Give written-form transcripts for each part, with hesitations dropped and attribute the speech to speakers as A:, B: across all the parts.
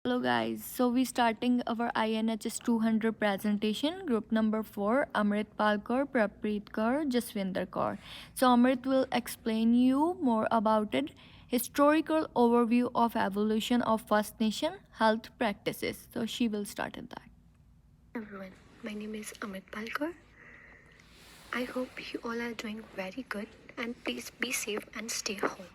A: Hello guys, so we starting our INHS 200 presentation, group number 4, Amrit Palkar, Prapreet Kaur, Jaswinder Kaur. So Amrit will explain you more about it, historical overview of evolution of First Nation health practices. So she will start at that.
B: Everyone, my name is Amit Palkar. I hope you all are doing very good and please be safe and stay home.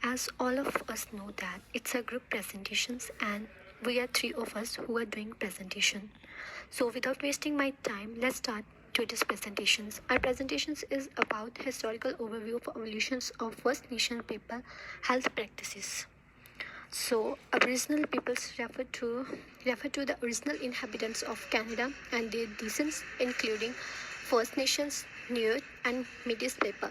B: As all of us know that it's a group presentations and we are three of us who are doing presentation. So without wasting my time, let's start today's presentations. Our presentations is about historical overview of evolutions of First Nation people health practices. So, Aboriginal peoples refer to the original inhabitants of Canada and their descendants, including First Nations, Inuit, and Métis people.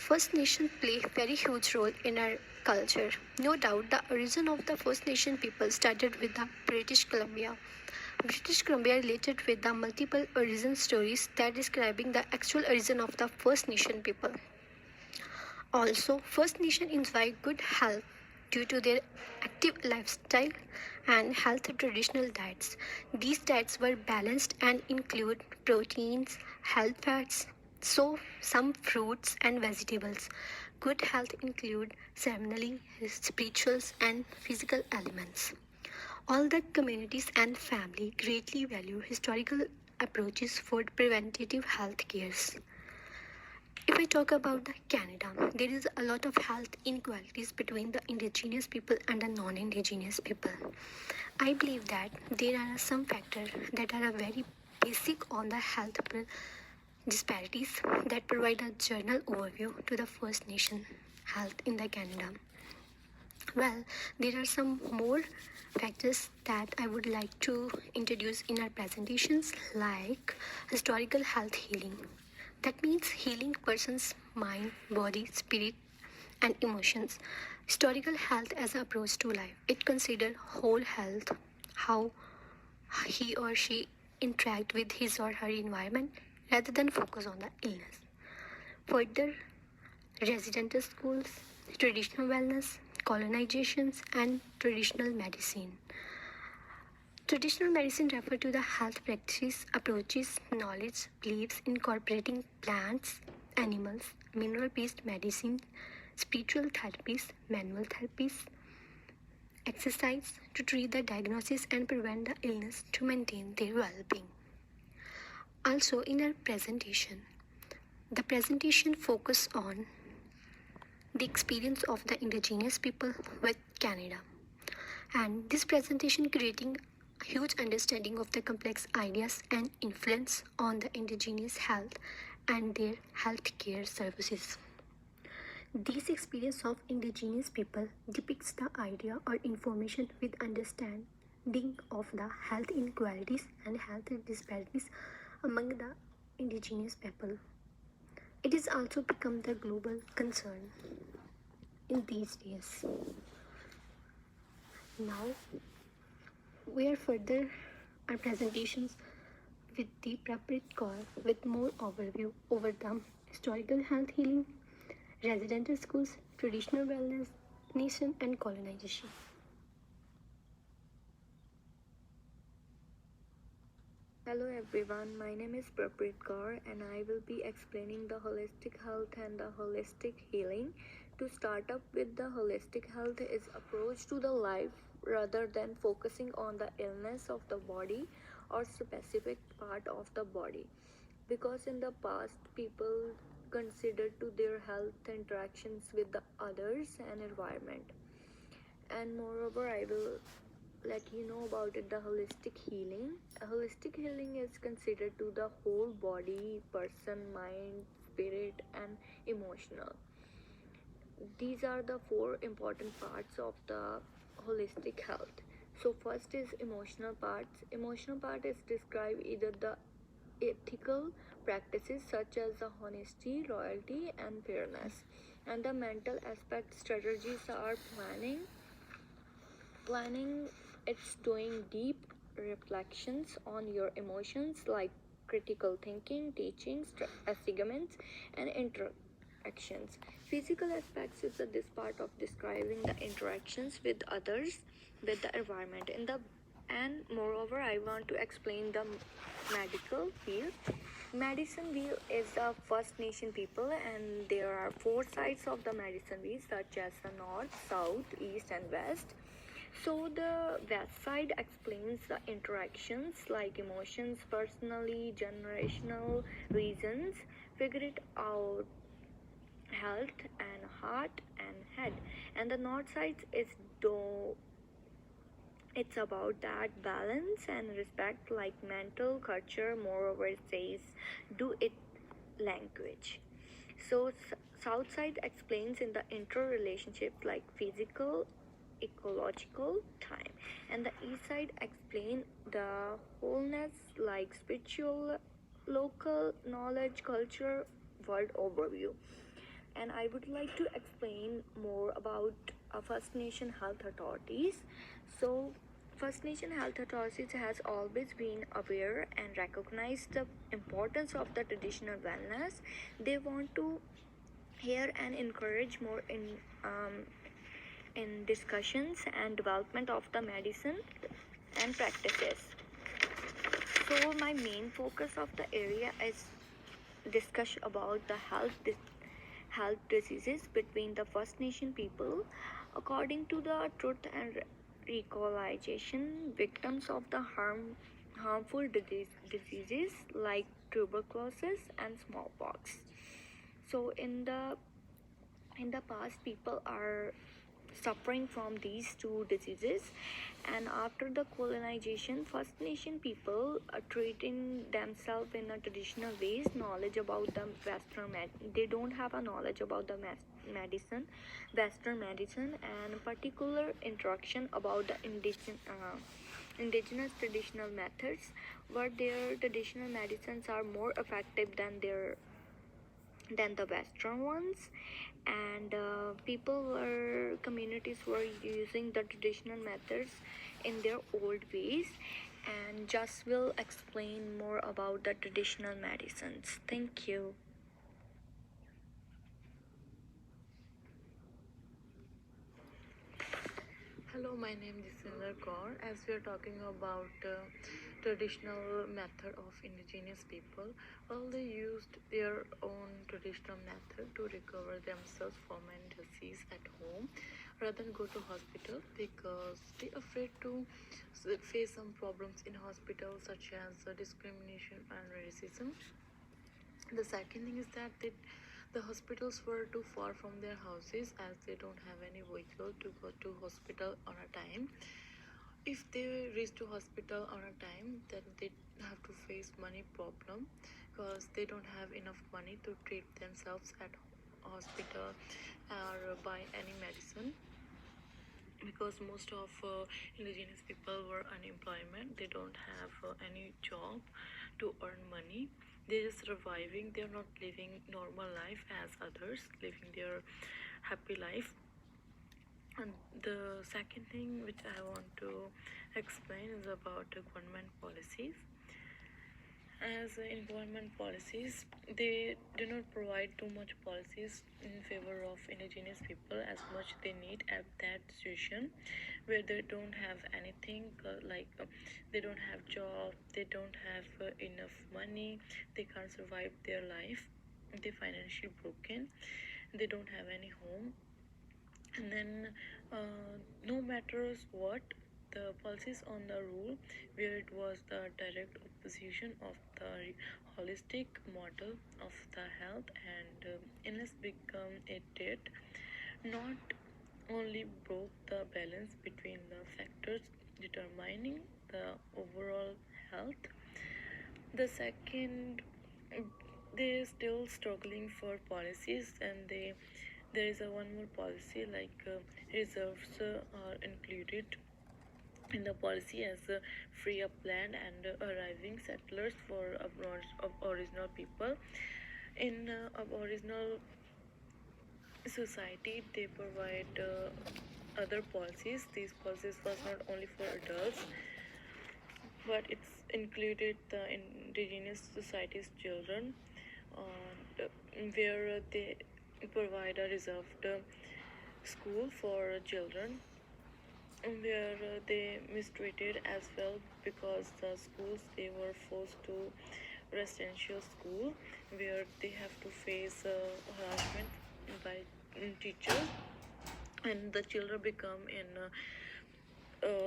B: First Nation play very huge role in our culture. No doubt, the origin of the First Nation people started with the British Columbia. British Columbia related with the multiple origin stories that describing the actual origin of the First Nation people. Also, First Nation enjoy good health due to their active lifestyle and healthy traditional diets. These diets were balanced and include proteins, health fats, so some fruits and vegetables. Good health include ceremonially, spirituals and physical elements. All the communities and family greatly value historical approaches for preventative health cares. If I talk about the Canada, there is a lot of health inequalities between the indigenous people and the non-indigenous people. I believe that there are some factors that are very basic on the disparities that provide a general overview to the First Nation health in the Canada. Well, there are some more factors that I would like to introduce in our presentations, like historical health healing. That means healing person's mind, body, spirit, and emotions. Historical health as an approach to life. It considers whole health, how he or she interact with his or her environment rather than focus on the illness. Further, residential schools, traditional wellness, colonizations, and traditional medicine. Traditional medicine refers to the health practices, approaches, knowledge, beliefs incorporating plants, animals, mineral-based medicine, spiritual therapies, manual therapies, exercise to treat the diagnosis and prevent the illness to maintain their well-being. Also, in our presentation, the presentation focus on the experience of the indigenous people with Canada. And this presentation creating a huge understanding of the complex ideas and influence on the indigenous health and their healthcare services. This experience of indigenous people depicts the idea or information with understanding of the health inequalities and health disparities among the indigenous people. It has also become the global concern in these days. Now, we are further our presentations with the Prapreet Kaur with more overview over the historical health healing, residential schools, traditional wellness, nation and colonization.
A: Hello everyone, my name is Prapreet Kaur and I will be explaining the holistic health and the holistic healing. To start up with, the holistic health is approach to the life rather than focusing on the illness of the body or specific part of the body, because in the past people considered to their health interactions with the others and environment. And moreover, I will let you know about it, the holistic healing. Holistic healing is considered to the whole body, person, mind, spirit and emotional. These are the four important parts of the holistic health. So first is emotional parts. Emotional part is describe either the ethical practices such as the honesty, loyalty and fairness, and the mental aspect strategies are planning. It's doing deep reflections on your emotions like critical thinking, teaching, assignments, and actions. Physical aspects is this part of describing the interactions with others, with the environment. And moreover, I want to explain the medical field. Medicine wheel is the First Nation people, and there are four sides of the medicine wheel, such as the north, south, east, and west. So the west side explains the interactions like emotions, personally, generational reasons, figure it out, health and heart and head. And the north side is do it's about that balance and respect like mental culture. Moreover, it says do it language. So south side explains in the interrelationship like physical, ecological, time. And the east side explain the wholeness like spiritual, local knowledge, culture, world overview. And I would like to explain more about First Nation health authorities. So, First Nation health authorities has always been aware and recognized the importance of the traditional wellness. They want to hear and encourage more in discussions and development of the medicine and practices. So, my main focus of the area is discuss about the health diseases between the First Nation people. According to the Truth and Reconciliation, victims of the harmful diseases like tuberculosis and smallpox. So in the past, people are suffering from these two diseases, and after the colonization, First Nation people are treating themselves in a traditional ways. Knowledge about the they don't have a knowledge about the medicine, western medicine, and particular instruction about the indigenous traditional methods, where their traditional medicines are more effective than the western ones. And communities were using the traditional methods in their old ways. And just will explain more about the traditional medicines. Thank you.
C: Hello, my name is Sindar Kaur. As we are talking about traditional method of indigenous people, well, they used their own traditional method to recover themselves from any disease at home rather than go to hospital because they afraid to face some problems in hospital such as discrimination and racism. The second thing is that the hospitals were too far from their houses as they don't have any vehicle to go to hospital on a time. If they reach to hospital on a time, then they have to face money problem because they don't have enough money to treat themselves at hospital or buy any medicine because most of indigenous people were unemployment. They don't have any job to earn money. They're just surviving. They're not living normal life as others, living their happy life. And the second thing which I want to explain is about government policies. As in government policies, they do not provide too much policies in favor of indigenous people as much they need at that situation where they don't have anything they don't have job, they don't have enough money, they can't survive their life, they financially broken, they don't have any home. And then no matters what the policies on the rule where it was the direct opposition of the holistic model of the health, and illness become it did not only broke the balance between the factors determining the overall health. The second, they're still struggling for policies, and there is a one more policy like reserves are included in the policy as free up land and arriving settlers for original people. In Aboriginal society, they provide other policies. These policies was not only for adults, but it's included the indigenous society's children, where provide a reserved school for children where they mistreated as well, because the schools they were forced to residential school where they have to face harassment by teachers, and the children become in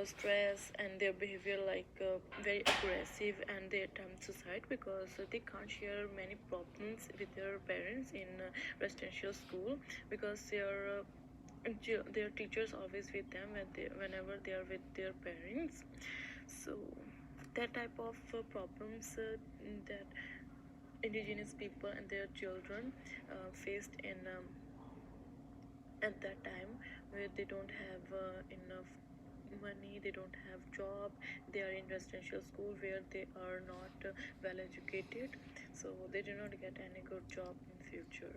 C: stress and their behavior like very aggressive, and they attempt suicide because they can't share many problems with their parents in residential school, because their teachers always with them whenever they are with their parents. So that type of problems that indigenous people and their children faced in at that time, where they don't have enough money, they don't have job, they are in residential school where they are not well educated, so they do not get any good job in future.